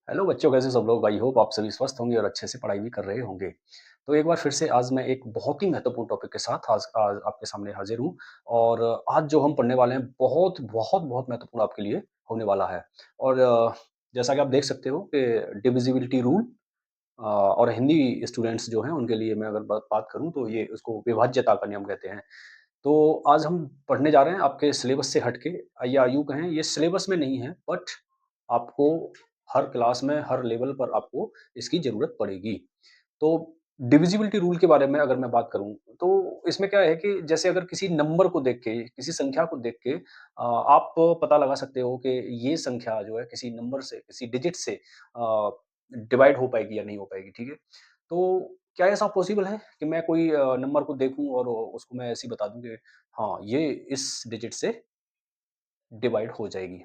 Hello बच्चों, कैसे सब लोग? आई होप आप सभी स्वस्थ होंगे और अच्छे से पढ़ाई भी कर रहे होंगे। तो एक बार फिर से आज मैं एक बहुत ही महत्वपूर्ण टॉपिक के साथ आज आज आपके सामने हाजिर हूँ। और आज जो हम पढ़ने वाले हैं बहुत बहुत बहुत महत्वपूर्ण आपके लिए होने वाला है। और जैसा कि आप देख सकते हो कि डिविजिबिलिटी रूल, और हिंदी स्टूडेंट्स जो हैं उनके लिए मैं अगर बात करूँ तो ये उसको विभाज्यता का नियम कहते हैं। तो आज हम पढ़ने जा रहे हैं आपके सिलेबस से हट के, या यूँ कहें ये सिलेबस में नहीं है, बट आपको हर क्लास में, हर लेवल पर आपको इसकी ज़रूरत पड़ेगी। तो डिविजिबिलिटी रूल के बारे में अगर मैं बात करूँ, तो इसमें क्या है कि जैसे अगर किसी नंबर को देख के, किसी संख्या को देख के आप पता लगा सकते हो कि ये संख्या जो है किसी नंबर से, किसी डिजिट से डिवाइड हो पाएगी या नहीं हो पाएगी, ठीक है? तो क्या ऐसा पॉसिबल है कि मैं कोई नंबर को देखूँ और उसको मैं ऐसे ही बता दूँ कि हाँ, ये इस डिजिट से डिवाइड हो जाएगी?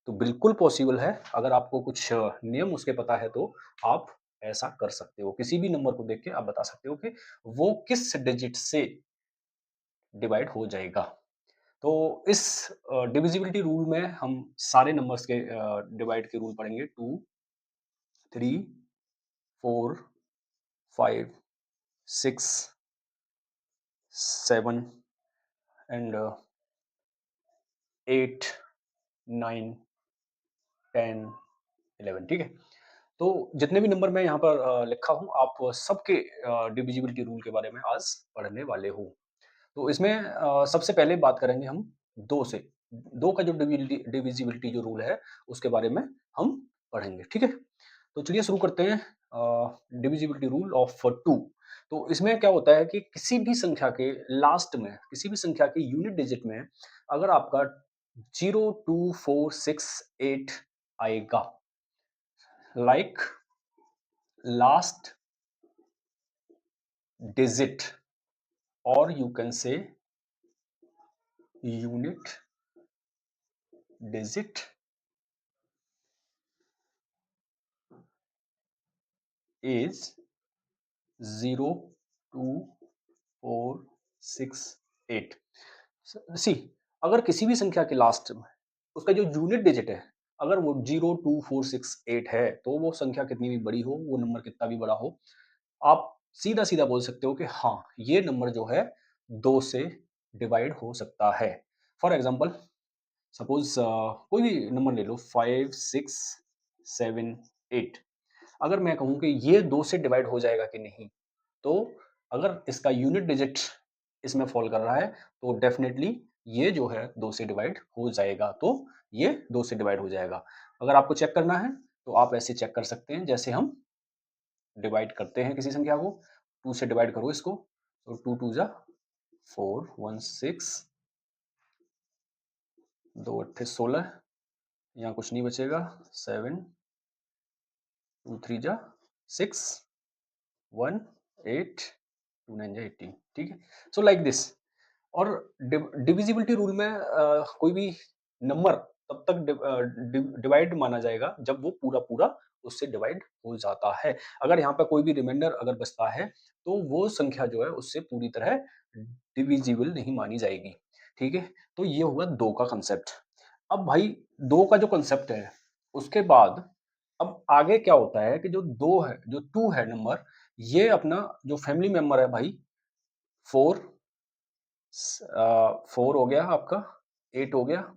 तो बिल्कुल पॉसिबल है। अगर आपको कुछ नियम उसके पता है तो आप ऐसा कर सकते हो। किसी भी नंबर को देख के आप बता सकते हो कि वो किस डिजिट से डिवाइड हो जाएगा। तो इस डिविजिबिलिटी रूल में हम सारे नंबर्स के डिवाइड के रूल पढ़ेंगे। 2, 3, 4, 5, 6, 7 एंड 8, 9, 10, 11, ठीक है? तो जितने भी नंबर मैं यहाँ पर लिखा हूँ, आप सबके डिविजिबिलिटी रूल के बारे में आज पढ़ने वाले हो। तो इसमें सबसे पहले बात करेंगे हम 2 से। 2 का जो डिविजिबिलिटी जो रूल है, उसके बारे में हम पढ़ेंगे, ठीक है? तो चलिए शुरू करते हैं। Divisibility rule of 2। तो इसमें क्या होता है कि किसी भी संख्या के लास्ट में, किसी भी संख्या के यूनिट डिजिट में अगर आपका 0, 2, 4, 6, 8 आएगा, like last digit, or you can say unit digit is 0, 2, 4, 6, 8। सी, अगर किसी भी संख्या के लास्ट में उसका जो यूनिट डिजिट है, अगर वो 0, 2, 4, 6, 8 है, तो वो संख्या कितनी भी बड़ी हो, वो नंबर कितना भी बड़ा हो, आप सीधा सीधा बोल सकते हो कि हाँ, ये नंबर जो है 2 से डिवाइड हो सकता है। फॉर एग्जाम्पल, सपोज कोई भी नंबर ले लो, 5, 6, 7, 8। अगर मैं कहूँ कि ये 2 से डिवाइड हो जाएगा कि नहीं, तो अगर इसका यूनिट डिजिट इसमें फॉल कर रहा है, तो डेफिनेटली ये जो है 2 से डिवाइड हो जाएगा। तो ये 2 से डिवाइड हो जाएगा। अगर आपको चेक करना है, तो आप ऐसे चेक कर सकते हैं, जैसे हम डिवाइड करते हैं किसी संख्या को। 2 से डिवाइड करो इसको, तो 2 2 जा 4, 1 6, 2 8 16, यहाँ कुछ नहीं बचेगा, 7, 2 3 जा 6, 1 8, 2 9 जा 18, ठीक है? So like this. और डिविजिबिलिटी रूल में कोई भी नंबर तब तक डिवाइड माना जाएगा जब वो पूरा पूरा उससे डिवाइड हो जाता है। अगर यहाँ पे कोई भी रिमाइंडर अगर बचता है, तो वो संख्या जो है उससे पूरी तरह डिविजिबल नहीं मानी जाएगी, ठीक है? तो ये हुआ 2 का कंसेप्ट। अब भाई 2 का जो कंसेप्ट है, उसके बाद अब आगे क्या होता है कि जो 2 है, जो 2 है नंबर, ये अपना जो फैमिली मेंबर है भाई, 4, 4 हो गया आपका, 8 हो गया,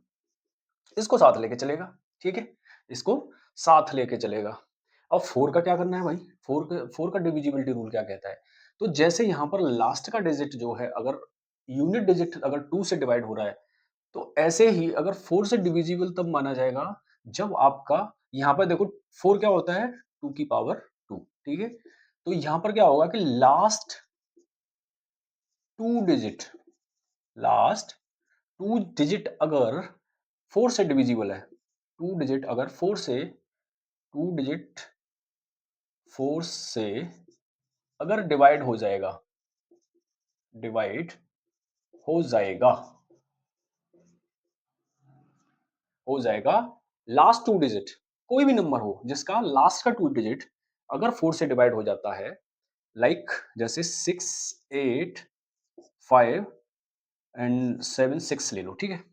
इसको साथ लेके चलेगा, ठीक है? इसको साथ लेके चलेगा। अब 4 का क्या करना है भाई? 4 का डिविजिबिलिटी रूल क्या कहता है? तो जैसे यहाँ पर लास्ट का डिजिट जो है, अगर यूनिट डिजिट अगर 2 से डिवाइड हो रहा है, तो ऐसे ही अगर 4 से डिविजिबल तब माना जाएगा जब आपका, यहाँ पर देखो 4 क्या होता है? 2 की पावर 2, ठीक है? तो यहाँ पर क्या होगा कि लास्ट 2 डिजिट, लास्ट 2 डिजिट अगर 4 से डिविजिबल है, 2 डिजिट अगर 4 से, 2 डिजिट 4 से अगर डिवाइड हो जाएगा, डिवाइड हो जाएगा, हो जाएगा, लास्ट 2 डिजिट, कोई भी नंबर हो जिसका लास्ट का 2 डिजिट अगर 4 से डिवाइड हो जाता है, लाइक जैसे 6, 8, 5 एंड 7, 6 ले लो, ठीक है?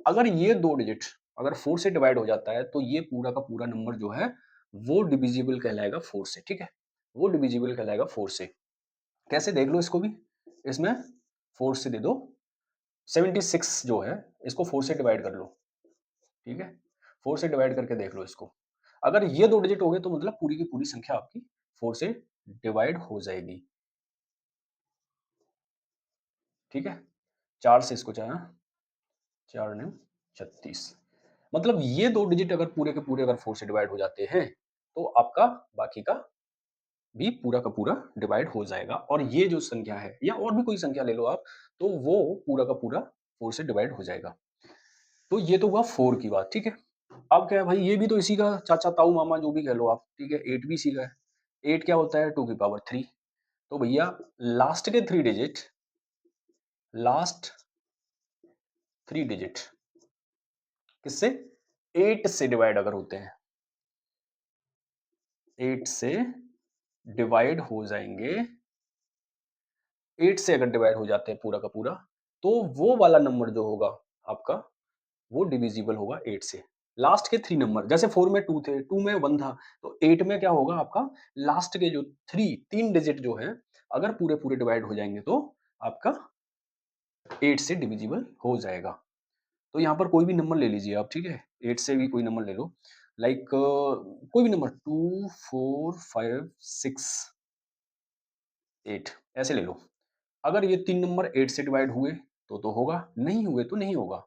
अगर ये 2 डिजिट अगर 4 से डिवाइड हो जाता है, तो ये पूरा का पूरा नंबर जो है वो डिविजिबल कहलाएगा 4 से, ठीक है? वो डिविजिबल कहलाएगा 4 से। कैसे देख लो इसको भी, इसमें 4 से दे दो, 76 जो है इसको 4 से डिवाइड कर लो, ठीक है? 4 से डिवाइड करके देख लो इसको। अगर ये 2 डिजिट हो गए तो मतलब पूरी की पूरी संख्या आपकी 4 से डिवाइड हो जाएगी, ठीक है? 4 से इसको 4 9 36, मतलब ये 2 डिजिट अगर पूरे के पूरे अगर 4 से डिवाइड हो जाते हैं, तो आपका बाकी का भी पूरा का पूरा डिवाइड हो जाएगा और ये जो संख्या है या और भी कोई संख्या ले लो आप, तो वो पूरा का पूरा 4 से डिवाइड हो जाएगा। तो ये तो हुआ 4 की बात, ठीक है? अब क्या है भाई, ये भी तो इसी का चाचा, ताऊ, मामा जो भी कह लो आप, ठीक है? 8 भी इसी का है। 8 क्या होता है? 2 की पावर 3। तो भैया लास्ट के 3 डिजिट, लास्ट 3 डिजिट किससे? 8 से डिवाइड अगर होते हैं, 8 से डिवाइड हो जाएंगे, 8 से अगर डिवाइड हो जाते हैं पूरा का पूरा, तो वो वाला नंबर जो होगा आपका, वो डिविजिबल होगा 8 से। लास्ट के 3 नंबर, जैसे 4 में 2 थे, 2 में 1 था, तो 8 में क्या होगा आपका, लास्ट के जो 3 डिजिट जो हैं, अगर पूरे-पूरे डिवाइड हो जाएँगे तो आपका 8 से डिविजिबल हो जाएगा। तो यहाँ पर कोई भी नंबर ले लीजिए आप, ठीक है? 8 से भी कोई नंबर ले लो, लाइक कोई भी नंबर 2, 4, 5, 6, 8 ऐसे ले लो। अगर ये 3 नंबर 8 से डिवाइड हुए तो होगा, नहीं हुए तो नहीं होगा,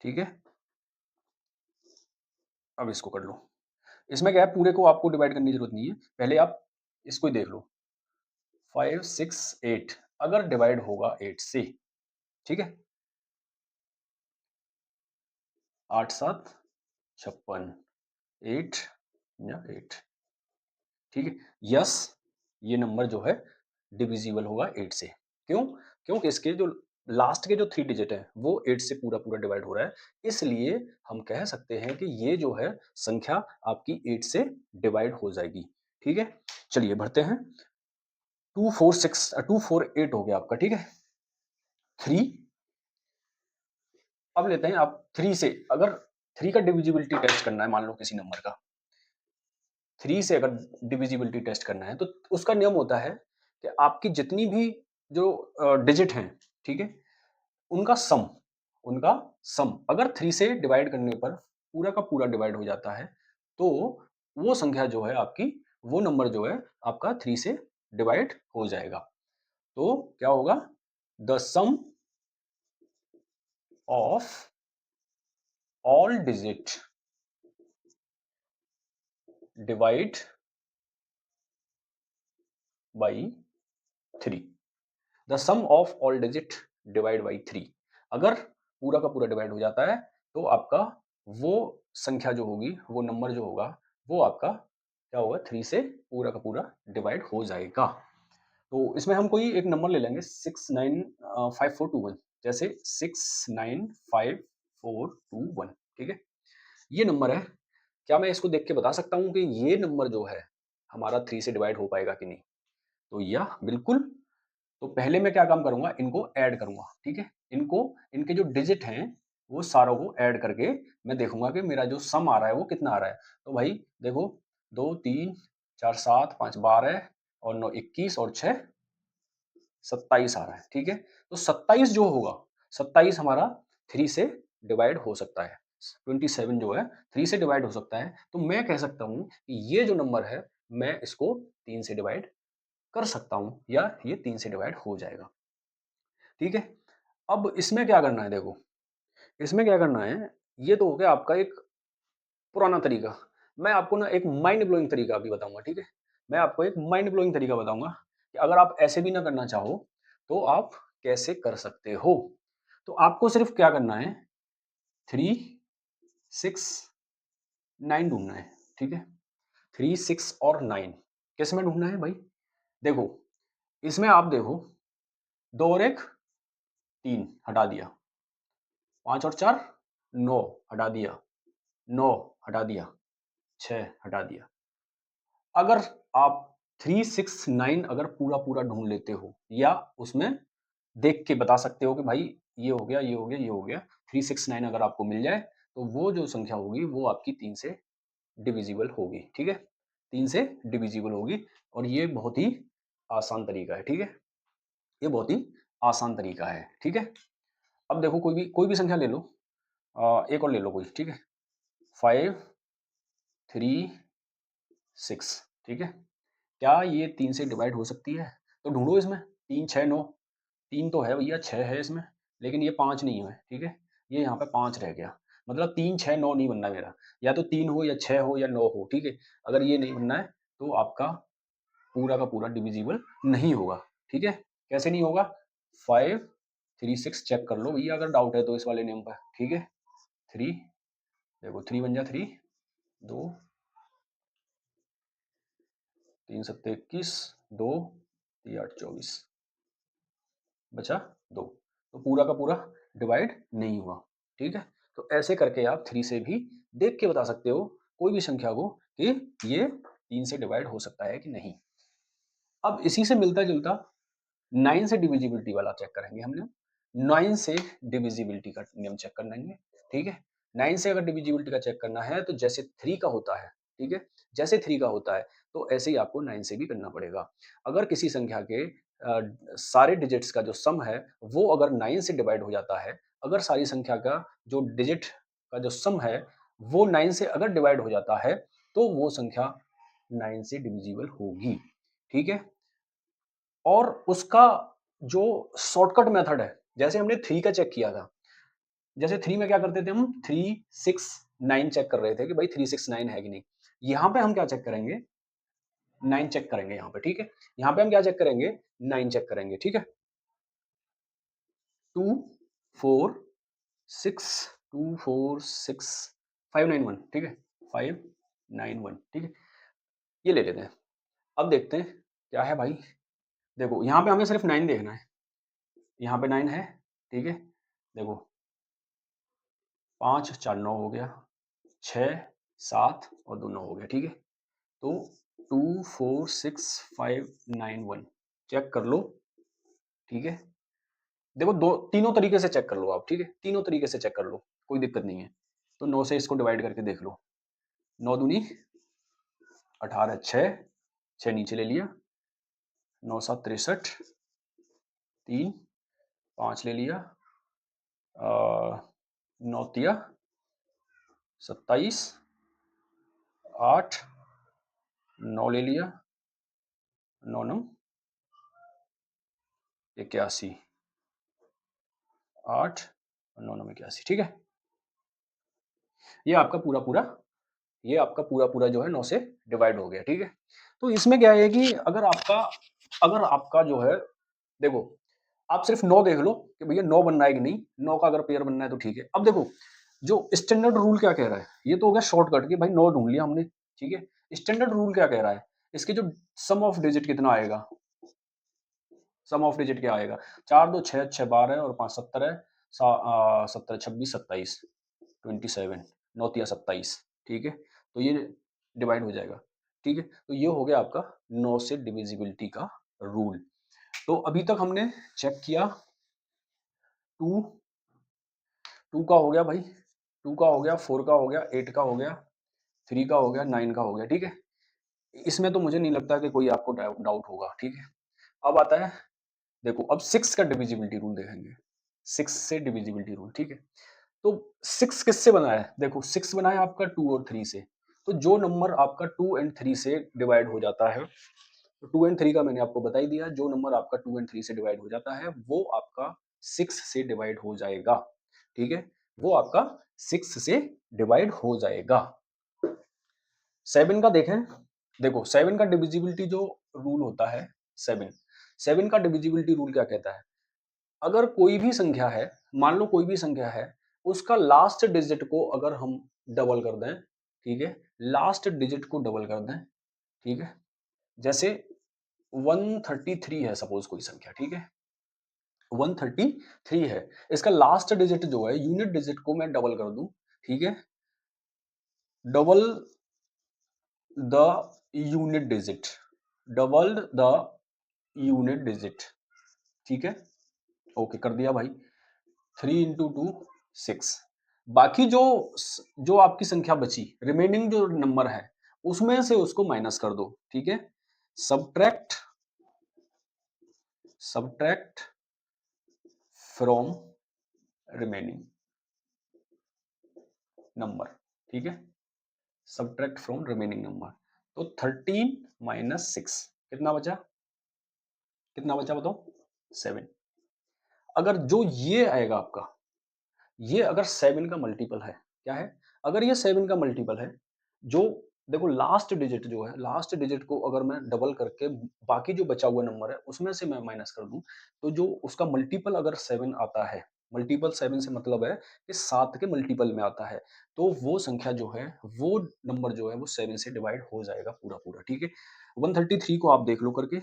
ठीक है? अब इसको कर लो। इसमें क्या है, पूरे को आपको डिवाइड करने की ज़रूरत नहीं है, पहले आप इसको ही देख लो। 5, 6, 8 अगर डिवाइड होगा 8 से, ठीक है? 8, 7, 56, 8 या 8, ठीक है? यस, ये नंबर जो है डिविजिबल होगा 8 से। क्यों? क्योंकि इसके जो लास्ट के जो 3 डिजिट हैं, वो 8 से पूरा-पूरा डिवाइड हो रहा है। इसलिए हम कह सकते हैं कि ये जो है संख्या आपकी 8 से डिवाइड हो जाएगी, ठीक है? चलिए बढ़ते हैं। 2, 4, 6 2, 4, 8 हो गया आपका, ठीक है? 3, अब लेते हैं आप 3 से, अगर 3 का डिविजिबिलिटी टेस्ट करना है, मान लो किसी नंबर का 3 से अगर डिविजिबिलिटी टेस्ट करना है, तो उसका नियम होता है कि आपकी जितनी भी जो डिजिट हैं, ठीक है? उनका सम उनका सम अगर 3 से डिवाइड करने पर पूरा का पूरा डिवाइड हो जाता है, तो वो संख्या जो है आपकी, वो नंबर जो है आपका 3 से डिवाइड हो जाएगा। तो क्या होगा? The sum of all digit divide by 3। The sum of all digit divide by 3, अगर पूरा का पूरा डिवाइड हो जाता है, तो आपका वो संख्या जो होगी, वो नंबर जो होगा, वो आपका क्या होगा, 3 से पूरा का पूरा डिवाइड हो जाएगा। तो इसमें हम कोई एक नंबर ले लेंगे, 695421, जैसे 695421, ठीक है? ये नंबर है। क्या मैं इसको देख के बता सकता हूँ कि ये नंबर जो है हमारा 3 से डिवाइड हो पाएगा कि नहीं? तो या बिल्कुल। तो पहले मैं क्या काम करूँगा, इनको ऐड करूँगा, ठीक है? इनको, इनके जो डिजिट हैं, वो सारों को ऐड करके मैं देखूँगा कि मेरा जो सम आ रहा है वो कितना आ रहा है। तो भाई देखो, 2, 3, 4, 7, 5, 12 और 9, 21 और 6, 27 आ रहा है, ठीक है? तो 27 जो होगा, 27 हमारा 3 से डिवाइड हो सकता है। 27 जो है 3 से डिवाइड हो सकता है। तो मैं कह सकता हूँ कि ये जो नंबर है, मैं इसको 3 से डिवाइड कर सकता हूँ या ये 3 से डिवाइड हो जाएगा, ठीक है? अब इसमें क्या करना है देखो, इसमें क्या करना है, ये तो हो गया आपका एक पुराना तरीका। मैं आपको ना एक माइंड ब्लोइंग तरीका अभी बताऊँगा, ठीक है? मैं आपको एक माइंड ब्लोइंग तरीका बताऊँगा कि अगर आप ऐसे भी ना करना चाहो, तो आप कैसे कर सकते हो। तो आपको सिर्फ़ क्या करना है, 3, 6, 9 ढूँढना है, ठीक है? 3, 6 और 9 किसमें ढूँढना है भाई? देखो, इसमें आप देखो, 2 और 1 3 हटा दिया, 5 और 4 9 हटा दिया, 9 हटा दिया, 6 हटा दिया। अगर आप 3, 6, 9 अगर पूरा-पूरा ढूँढ लेते हो या उसमें देख के बता सकते हो कि भाई ये हो गया, ये हो गया, ये हो गया। 3, 6, 9 अगर आपको मिल जाए, तो वो जो संख्या होगी वो आपकी 3 से डिविजिबल होगी, ठीक है? 3 से डिविजिबल होगी और ये बहुत ही आसान तरीका है, ठीक है? ये बहुत ही आसान तरीका है, ठीक है? अब देखो कोई भी संख्या ले लो, एक और ले लो कोई, ठीक है? 5, 3, 6, ठीक है? क्या ये 3 से डिवाइड हो सकती है? तो ढूँढो इसमें, 3, 6, 9, 3 तो है भैया, 6 है इसमें, लेकिन ये 5 नहीं है, ठीक है? ये यहाँ पे 5 रह गया, मतलब 3, 6, 9 नहीं बनना मेरा, या तो 3 हो या 6 हो या 9 हो, ठीक है? अगर ये नहीं बनना है, तो आपका पूरा का पूरा डिविजिबल नहीं होगा, ठीक है? कैसे नहीं होगा? 5, 3, 6 चेक कर लो भैया अगर डाउट है तो इस वाले नियम पर, ठीक है? 3 देखो 3 बन जा 3, 2, 3 सत्ते 21, 2, 3 8 24 बचा 2, तो पूरा का पूरा डिवाइड नहीं हुआ, ठीक है? तो ऐसे करके आप 3 से भी देख के बता सकते हो कोई भी संख्या को कि ये 3 से डिवाइड हो सकता है कि नहीं। अब इसी से मिलता-जुलता 9 से डिविजिबिलिटी वाला चेक करेंगे हम लोग। 9 से डिविजिबिलिटी का नियम चेक कर लेंगे, ठीक है? 9 से अगर डिविजिबिलिटी का चेक करना है तो जैसे 3 का होता है, ठीक है? जैसे 3 का होता है तो ऐसे ही आपको 9 से भी करना पड़ेगा। अगर किसी संख्या के सारे डिजिट्स का जो सम है वो अगर 9 से डिवाइड हो जाता है, अगर सारी संख्या का जो डिजिट का जो सम है वो 9 से अगर डिवाइड हो जाता है तो वो संख्या 9 से डिविजिबल होगी, ठीक है? और उसका जो शॉर्टकट मेथड है, जैसे हमने 3 का चेक किया था, जैसे 3 में क्या करते थे हम 3, 6, 9 चेक कर रहे थे कि भाई 3, 6, 9 है कि नहीं। यहाँ पे हम क्या चेक करेंगे? 9 चेक करेंगे यहाँ पे, ठीक है? यहाँ पे हम क्या चेक करेंगे? 9 चेक करेंगे, ठीक है? 2, 4, 6, 2, 4, 6, 591, ठीक है? 591, ठीक है? ये ले लेते हैं। अब देखते हैं क्या है भाई? देखो यहाँ पे हमें सिर्फ 9 देखना है। यहाँ पे 9 है, ठीक है? देखो 5 4 9 हो गया, 6 7 और 2 9 हो गया, ठीक है? तो 2 4 6 5 9 1 चेक कर लो, ठीक है? देखो दो तीनों तरीके से चेक कर लो आप, ठीक है? तीनों तरीके से चेक कर लो, कोई दिक्कत नहीं है। तो 9 से इसको डिवाइड करके देख लो। 9 दूनी 18, 6, 6 नीचे ले लिया, 9 7 63, 3, 5 ले लिया, 9 तिया 27, 8, 9 ले लिया, 9 9 81, 8 और 9 9 81, ठीक है? ये आपका पूरा-पूरा ये आपका पूरा-पूरा जो है 9 से डिवाइड हो गया, ठीक है? तो इसमें क्या है कि अगर आपका जो है देखो, आप सिर्फ़ 9 देख लो कि भैया 9 बन रहा है कि नहीं, 9 का अगर पेयर बनना है तो ठीक है। अब देखो, जो स्टैंडर्ड रूल क्या कह रहा है, ये तो हो गया शॉर्टकट कि भाई 9 ढूँढ लिया हमने, ठीक है? स्टैंडर्ड रूल क्या कह रहा है, इसके जो सम ऑफ डिजिट कितना आएगा? सम ऑफ डिजिट क्या आएगा? 4 2 6 6 12 और 5 17 है, 17 26 27 27 9 तिया 27, ठीक है? तो ये डिवाइड हो जाएगा, ठीक है? तो ये हो गया आपका 9 से डिविजिबिलिटी का रूल। तो अभी तक हमने चेक किया 2 2 का हो गया भाई, 2 का हो गया, 4 का हो गया, 8 का हो गया, 3 का हो गया, 9 का हो गया, ठीक है? इसमें तो मुझे नहीं लगता कि कोई आपको डाउट होगा, ठीक है? अब आता है देखो अब 6 का डिविजिबिलिटी रूल देखेंगे। 6 से डिविजिबिलिटी रूल, ठीक है? तो 6 किससे बना है? देखो 6 बना है आपका 2 और 3 से। तो जो नंबर आपका 2 एंड 3 से डिवाइड हो जाता है, तो 2 एंड 3 का मैंने आपको बता ही दिया, जो नंबर आपका 2 एंड 3 से डिवाइड हो जाता है, वो आपका 6 से डिवाइड हो जाएगा, ठीक है? वो आपका 6 से डिवाइड हो जाएगा। 7 का देखें, देखो 7 का डिविजिबिलिटी जो रूल होता है 7, 7 का डिविजिबिलिटी रूल क्या कहता है? अगर कोई भी संख्या है, मान लो कोई भी संख्या है, उसका लास्ट डिजिट को अगर हम डबल कर दें, ठीक है? लास्ट डिजिट को डबल कर दें, ठीक है? जैसे 133 है सपोज़ कोई संख्या, ठीक है? 133 है, इसका लास्ट डिजिट जो है यूनिट डिजिट को मैं डबल कर दूँ, ठीक है? Double the unit digit, doubled the unit digit, ठीक है? ओके कर दिया भाई। 3 into 2 6, बाकी जो आपकी संख्या बची, रिमेनिंग जो नंबर है, उसमें से उसको माइनस कर दो, ठीक है? Subtract subtract from remaining number, ठीक है? Subtract from remaining number. तो 13 माइनस 6 कितना बचा? कितना बचा बताओ? 7। अगर जो ये आएगा आपका, ये अगर 7 का मल्टीपल है, क्या है? अगर ये 7 का मल्टीपल है, जो देखो लास्ट डिजिट जो है, लास्ट डिजिट को अगर मैं डबल करके बाकी जो बचा हुआ नंबर है, उसमें से मैं माइनस कर दूं, तो जो उसका मल्टीपल अगर 7 आता है, मल्टीपल 7 से मतलब है कि 7 के मल्टीपल में आता है, तो वो संख्या जो है, वो नंबर जो है, वो 7 से डिवाइड हो जाएगा पूरा पूरा, ठीक है? 133 को आप देख लो करके,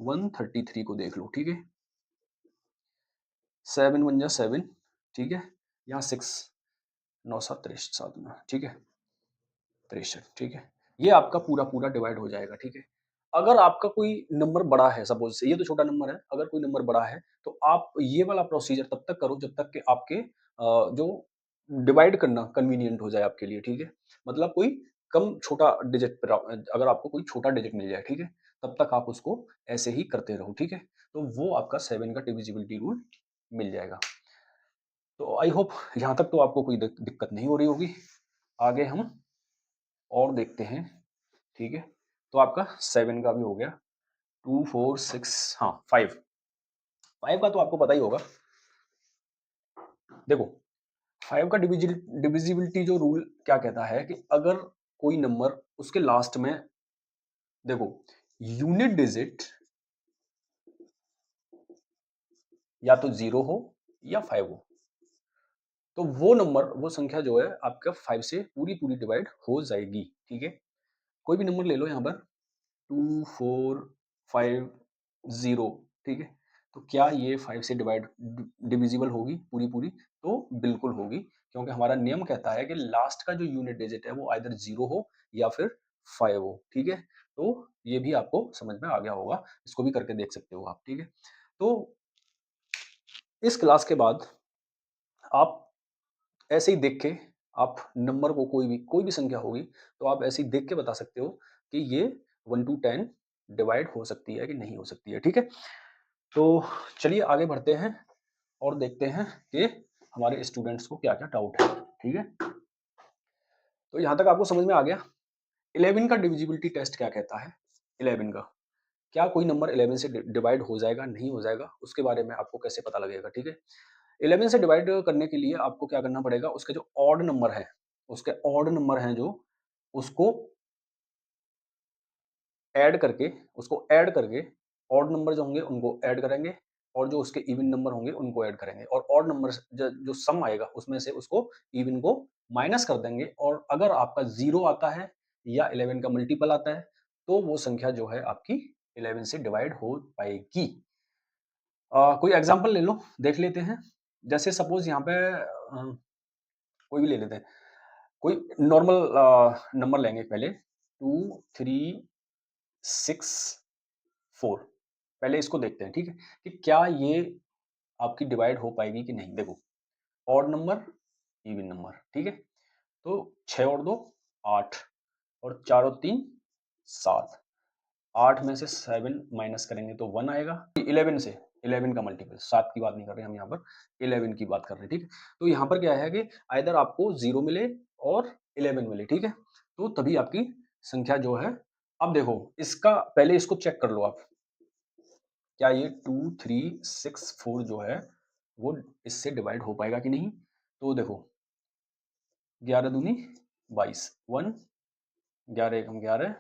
133 को देख लो, ठीक है? 7 वन जा 7, ठीक है? यहाँ 6, 9 7 63 7 में, ठीक है? 63, ठीक है? ये आपका पूरा पूरा डिवाइड हो जाएगा, ठीक है? अगर आपका कोई नंबर बड़ा है, सपोज से ये तो छोटा नंबर है, अगर कोई नंबर बड़ा है, तो आप ये वाला प्रोसीजर तब तक करो जब तक कि आपके जो डिवाइड करना कन्वीनियंट हो जाए आपके लिए, ठीक है? मतलब कोई कम छोटा डिजिट पर अगर आपको कोई छोटा डिजिट मिल जाए, ठीक है? तब तक आप उसको ऐसे ही करते रहो, ठीक है? तो वो आपका 7 का डिविजिबिलिटी रूल मिल जाएगा। तो आई होप यहाँ तक तो आपको कोई दिक्कत नहीं हो रही होगी। आगे हम और देखते हैं, ठीक है? तो आपका 7 का भी हो गया, 2 4 6, हाँ 5। 5 का तो आपको पता ही होगा। देखो 5 का डिविजिबिलिटी जो रूल क्या कहता है कि अगर कोई नंबर उसके लास्ट में, देखो यूनिट डिजिट या तो 0 हो या 5 हो, तो वो नंबर, वो संख्या जो है आपका 5 से पूरी पूरी डिवाइड हो जाएगी, ठीक है? कोई भी नंबर ले लो यहाँ पर, 2 4 5 0, ठीक है? तो क्या ये 5 से डिविजिबल होगी पूरी पूरी? तो बिल्कुल होगी, क्योंकि हमारा नियम कहता है कि लास्ट का जो यूनिट डिजिट है वो आइदर 0 हो या फिर 5 हो, ठीक है? तो ये भी आपको समझ में आ गया होगा, इसको भी करके देख सकते हो आप, ठीक है? तो इस क्लास के बाद आप ऐसे ही देख के, आप नंबर को कोई भी संख्या होगी, तो आप ऐसे ही देख के बता सकते हो कि ये 1 टू 10 डिवाइड हो सकती है कि नहीं हो सकती है, ठीक है? तो चलिए आगे बढ़ते हैं और देखते हैं कि हमारे स्टूडेंट्स को क्या-क्या डाउट है, ठीक है? तो यहाँ तक आपको समझ में आ गया? 11 का डिविजिबिलिटी टेस्ट क्या कहता है? 11 का, क्या कोई नंबर 11 से डिवाइड हो जाएगा, नहीं हो जाएगा, उसके बारे में आपको कैसे पता लगेगा, ठीक है? 11 से डिवाइड करने के लिए आपको क्या करना पड़ेगा, उसके जो ऑड नंबर है, उसके ऑड नंबर हैं जो, उसको ऐड करके ऑड नंबर जो होंगे उनको ऐड करेंगे, और जो उसके इवन नंबर होंगे उनको ऐड करेंगे, और ऑड नंबर जो सम आएगा उसमें से उसको इवन को माइनस कर देंगे, और अगर आपका 0 आता है या 11 का मल्टीपल आता है, तो वो संख्या जो है आपकी 11 से डिवाइड हो पाएगी। कोई एग्जांपल ले लो, देख लेते हैं। जैसे सपोज यहाँ पे कोई भी ले लेते हैं। कोई नॉर्मल नंबर लेंगे पहले, 2 3 6 4, पहले इसको देखते हैं, ठीक है? कि क्या ये आपकी डिवाइड हो पाएगी कि नहीं? देखो, ऑड नंबर, इवन नंबर, ठीक है? तो 6 और 2 8, और 4 और 3 7, 8 में से 7 माइनस करेंगे तो 1 आएगा। 11 से, 11 का मल्टीपल, 7 की बात नहीं कर रहे हम यहाँ पर, 11 की बात कर रहे हैं, ठीक है? तो यहाँ पर क्या है कि आइदर आपको 0 मिले और 11 मिले, ठीक है? तो तभी आपकी संख्या जो है, अब देखो इसका पहले इसको चेक कर लो आप, क्या ये 2 3 6 4 जो है वो इससे डिवाइड हो पाएगा कि नहीं? तो देखो 11 दूनी 22, 1, 11 एकम 11,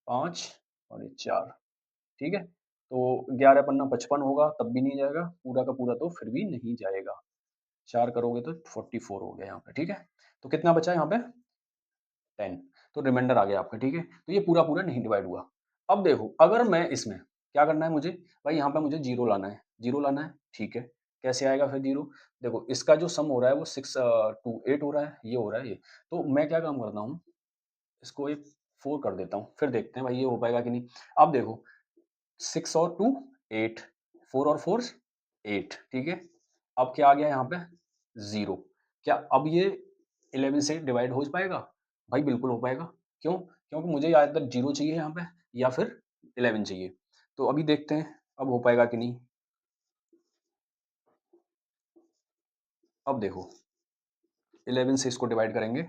5 और ये 4, ठीक है? तो 11 पन्ना 55 होगा, तब भी नहीं जाएगा, पूरा का पूरा तो फिर भी नहीं जाएगा। 4 करोगे तो 44 हो गया यहाँ पे, ठीक है? तो कितना बचा यहाँ पे? 10, तो रिमाइंडर आ गया आपका, ठीक है? तो ये पूरा-पूरा नहीं डिवाइड हुआ। अब देखो, अगर मैं इसमें क्या करना है मुझे? भाई यहाँ पे मुझे 0 लाना है, 0 लाना है, ठीक है। कैसे आएगा फिर 0? देखो इसका जो सम हो रहा है वो 6 टू 8 हो रहा है, ये हो रहा है ये। तो मैं क्या काम करता हूँ, इसको एक 4 कर देता हूँ, फिर देखते हैं भाई ये हो पाएगा कि नहीं। अब देखो 6 और 2 8, 4 और 4 8, ठीक है। अब क्या आ गया यहाँ पे? 0। क्या अब ये 11 से डिवाइड हो पाएगा? भाई बिल्कुल हो पाएगा। क्यों? क्योंकि मुझे या तो 0 चाहिए यहाँ पे या फिर 11 चाहिए। तो अभी देखते हैं अब हो पाएगा कि नहीं। अब देखो 11 से इसको डिवाइड करेंगे।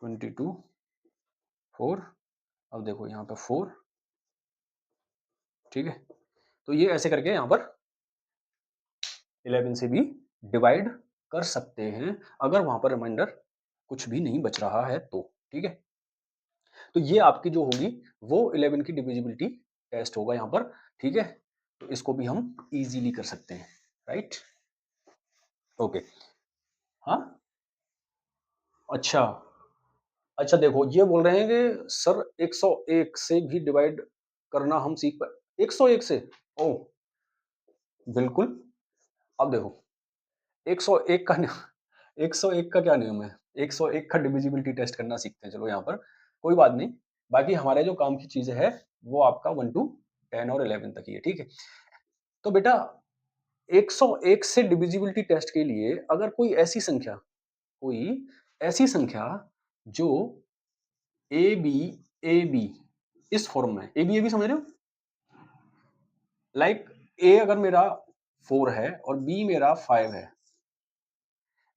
22 4 अब देखो यहाँ पे 4 ठीक है? तो ये ऐसे करके यहाँ पर 11 से भी डिवाइड कर सकते हैं, अगर वहाँ पर रिमाइंडर कुछ भी नहीं बच रहा है तो, ठीक है? तो ये आपकी जो होगी वो 11 की डिविजिबिलिटी टेस्ट होगा यहाँ पर, ठीक है? तो इसको भी हम ईज़िली कर सकते हैं, राइट? ओके। हाँ? अच्छा। अच्छा देखो ये बोल रहे हैं कि सर 101 से भी डिवाइड करना हम सीख पाए 101 से? ओह! बिल्कुल। अब देखो 101 का 101 का क्या नियम है? 101 का डिविजिबिलिटी टेस्ट करना सीखते हैं चलो यहाँ पर, कोई बात नहीं। बाकी हमारे जो काम की चीज़ें है, वो आपका 1 टू 10 और 11 तक ही है, ठीक है? तो बेटा 101 से डिविजिबिलिटी टेस्ट के लिए अगर कोई ऐसी संख्या जो ए बी इस फॉर्म में ए बी समझ रहे हो? लाइक ए अगर मेरा 4 है और बी मेरा 5 है,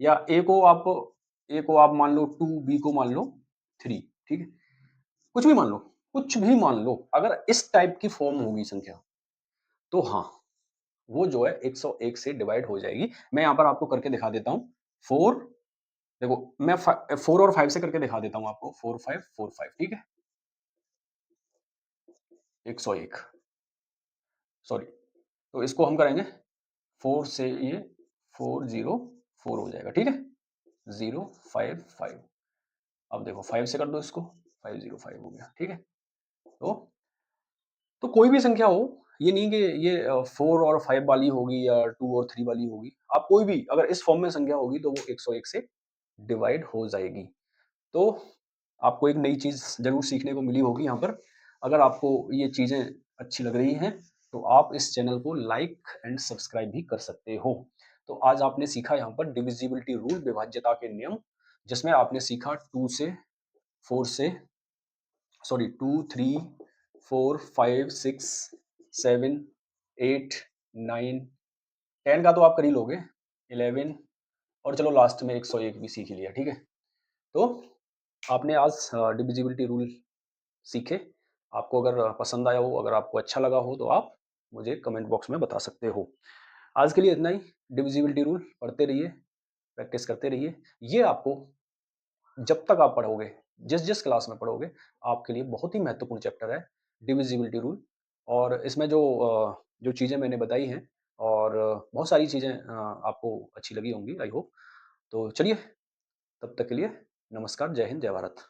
या ए को आप मान लो 2, बी को मान लो 3, ठीक है? कुछ भी मान लो, कुछ भी मान लो, अगर इस टाइप की फॉर्म होगी संख्या, तो हाँ, वो जो है 101 से डिवाइड हो जाएगी। मैं यहाँ पर आपको करके दिखा देता हूँ। 4 देखो मैं 4 और 5 से करके दिखा देता हूँ आपको 4 5 4 5 ठीक है? 101 सॉरी, तो इसको हम करेंगे 4 से ये 404 हो जाएगा, ठीक है? 055 अब देखो 5 से कर दो इसको 505 हो गया, ठीक है? तो कोई भी संख्या हो, ये नहीं कि ये 4 और 5 वाली होगी या 2 और 3 वाली होगी। आप कोई भी अगर इस फॉर्म में संख्या होगी तो वो 101 से डिवाइड हो जाएगी। तो आपको एक नई चीज़ ज़रूर सीखने को मिली होगी यहाँ पर। अगर आपको ये चीज़ें अच्छी लग रही हैं, तो आप इस चैनल को लाइक एंड सब्सक्राइब भी कर सकते हो। तो आज आपने सीखा यहाँ पर डिविजिबिलिटी रूल विभाज्यता के नियम, जिसमें आपने सीखा 2 से 4 से सॉरी 2, 3, 4, 5, 6, 7, 8, 9, 10 का तो आप कर ही लोगे, 11 और चलो लास्ट में 101 भी सीख ही लिया, ठीक है? तो आपने आज डिविजिबिलिटी रूल सीखे। आपको अगर पसंद आया हो, अगर आपको अच्छा लगा हो, तो आप मुझे कमेंट बॉक्स में बता सकते हो। आज के लिए इतना ही। डिविजिबिलिटी रूल पढ़ते रहिए, प्रैक्टिस करते रहिए। ये आपको जब तक आप पढ़ोगे, जिस-जिस क्लास में पढ़ोगे, आपके लिए बहुत ही महत्वपूर्ण चैप्टर है डिविजिबिलिटी रूल। और इसमें जो चीज़ें मैंने बताई हैं और बहुत सारी चीज़ें आपको अच्छी लगी होंगी आई होप। तो चलिए, तब तक के लिए नमस्कार, जय हिंद, जय भारत।